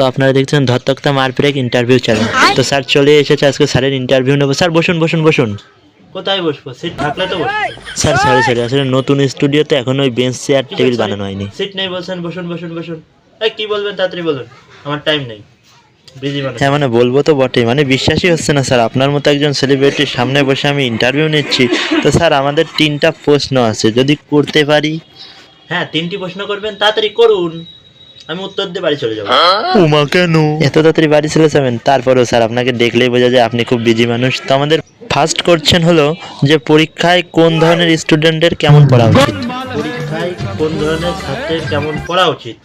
তো আপনারা দেখছেন ধরতক্তা মারপেক ইন্টারভিউ চ্যানেল। তো স্যার চলে এসেছে, আজকে স্যারের ইন্টারভিউ নেবো। স্যার বসুন বসুন বসুন। কোথায় বসবো? সিট থাকলে তো বসবো। স্যার সরি সরি, আসলে নতুন স্টুডিওতে এখন ওই বেঞ্চ চেয়ার টেবিল বানানো হয়নি। সিট নেই বলছেন, বসুন বসুন বসুন। এই কি বলবেন তাড়াতাড়ি বলুন, আমার টাইম নেই, বিজি মানুষ। হ্যাঁ মানে বলবো তো বটেই, মানে বিশ্বাসই হচ্ছে না স্যার, আপনার মতো একজন সেলিব্রিটির সামনে বসে আমি ইন্টারভিউ নিচ্ছি। তো স্যার আমাদের 3টা প্রশ্ন আছে, যদি করতে পারি। হ্যাঁ 3টি প্রশ্ন করবেন, তাড়াতাড়ি করুন, আমি উত্তর দিয়ে বাড়ি চলে যাবো। উমা কেন এত তাড়াতাড়ি বাড়ি চলে যাবেন? তারপরেও স্যার আপনাকে দেখলেই বোঝা যায় আপনি খুব বিজি মানুষ। তো আমাদের ফার্স্ট কোশ্চেন হলো যে পরীক্ষায় কোন ধরনের স্টুডেন্টের কেমন পড়া উচিত? পরীক্ষায় কোন ধরনের ছাত্রের কেমন পড়া উচিত?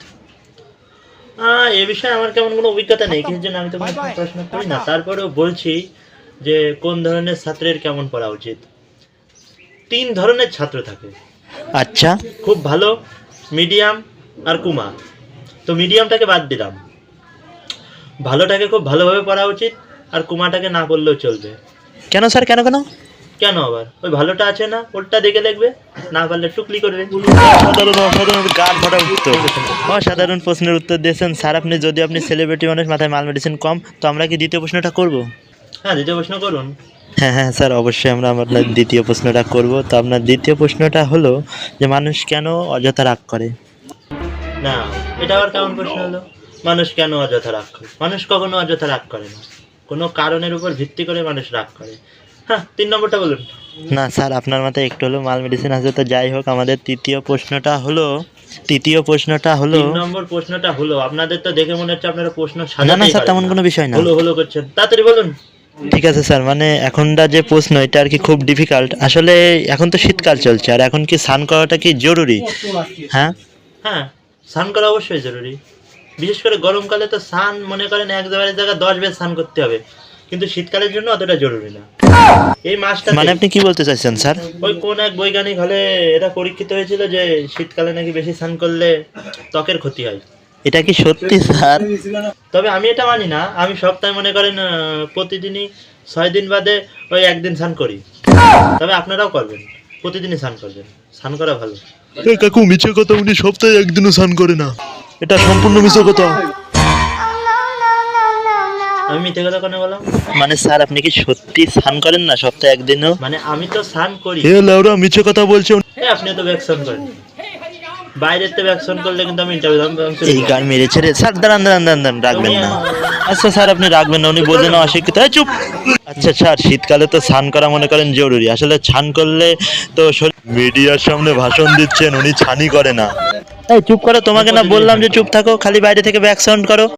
এ বিষয়ে আমার কেমন কোনো অভিজ্ঞতা নেই, কিন্তু জন্য আমি তো কোনো পড়াশোনা করি না, তারপরেও বলছি যে কোন ধরনের ছাত্রের কেমন পড়া উচিত। 3 ধরনের ছাত্র থাকে, আচ্ছা, খুব ভালো, মিডিয়াম আর কুমা। তো মিডিয়ামটাকে বাদ দিলাম, ভালোটাকে খুব ভালোভাবে পড়া উচিত, আর কুমাটাকে না পড়লেও চলবে। কেন স্যার কেন কেন? কেন আবার? ওই ভালোটা আছে না, ওরটা দেখে লিখবে, না পারলে টুকলি করবে। অসাধারণ অসাধারণ, গান ফাটা উত্তর, অসাধারণ প্রশ্নের উত্তর দিয়েছেন স্যার আপনি। যদি আপনি সেলিব্রিটি মানুষ, মাথায় মাল মেডিসিন কম, তো আমরা কি দ্বিতীয় প্রশ্নটা করব? হ্যাঁ দ্বিতীয় প্রশ্ন করুন। হ্যাঁ হ্যাঁ স্যার, অবশ্যই আমরা আপনার দ্বিতীয় প্রশ্নটা করব। তো আপনার দ্বিতীয় প্রশ্নটা হলো যে মানুষ কেন অযথা রাগ করে? না, এটা আবার কেমন প্রশ্ন হলো? মানুষ কেন অযথা রাগ করে? মানুষ কখনো অযথা রাগ করে না, কোনো কারণের উপর ভিত্তি করে মানুষ রাগ করে। হ্যাঁ 3 নম্বরটা বলুন। না স্যার, আপনার মাথায় একটু হলো মাল মেডিসিন আছে। তো যাই হোক, আমাদের তৃতীয় প্রশ্নটা হলো 3 নম্বর প্রশ্নটা হলো, আপনাদের তো দেখে মনে হচ্ছে আপনারা প্রশ্ন না সাজাতেই না স্যার, পারেন তেমন কোনো বিষয় না। হলো হলো করছেন, তাড়াতাড়ি বলুন। ঠিক আছে স্যার, মানে এখনটা যে প্রশ্ন এটা আর কি খুব ডিফিকাল্ট। আসলে এখন তো শীতকাল চলছে, আর এখন কি স্নান করাটা কি জরুরি? হ্যাঁ হ্যাঁ স্নান করা অবশ্যই জরুরি, বিশেষ করে গরমকালে তো স্নান মনে করেন এক জায়গায় 10 বার স্নান করতে হবে, কিন্তু শীতকালের জন্য অতটা জরুরি না। এই মাসটা মানে আপনি কি বলতে চাইছেন স্যার? ওই কোন এক বৈজ্ঞানিক হলে এটা পরীক্ষিত হয়েছিল যে শীতকালে নাকি বেশি স্নান করলে ত্বকের ক্ষতি হয়। এটা কি সত্যি স্যার? তবে আমি এটা মানি না, আমি সপ্তাহে মনে করেন প্রতিদিনই 6 দিন বাদে ওই একদিন স্নান করি। তবে আপনারাও করবেন, প্রতিদিনই স্নান করবেন, স্নান করা ভালো। এই কাকু মিছে কথা, উনি সপ্তাহে একদিনও স্নান করে না, এটা সম্পূর্ণ মিছে কথা। আমি মিথ্যে কথা কেন বললাম? মানে স্যার আপনি কি সত্যি স্নান করেন না সপ্তাহে একদিনও? মানে আমি তো স্নান করি। এ লাউরা মিছে কথা বলছে। আপনি তো ভ্যাকসিন করেন, বাইরের তো ভ্যাকসিন করলে কিন্তু আমি ইন্টারভিউ এই গান মেরেছে রে স্যার। দাঁড়ান দাঁড়ান দাঁড়ান দাঁড়ান, রাখবেন না। আচ্ছা স্যার আপনি রাখবেন না, উনি বললেন অশিক্ষিত। এই চুপ। আচ্ছা স্যার, শীতকালে তো স্নান করা মনে করেন জরুরি, আসলে স্নান করলে তো মিডিয়ার সামনে ভাষণ দিচ্ছেন, উনি ছানি করে না। এই চুপ করো, তোমাকে না বললাম যে চুপ থাকো, খালি বাইরে থেকে ব্যাক সাউন্ড করো।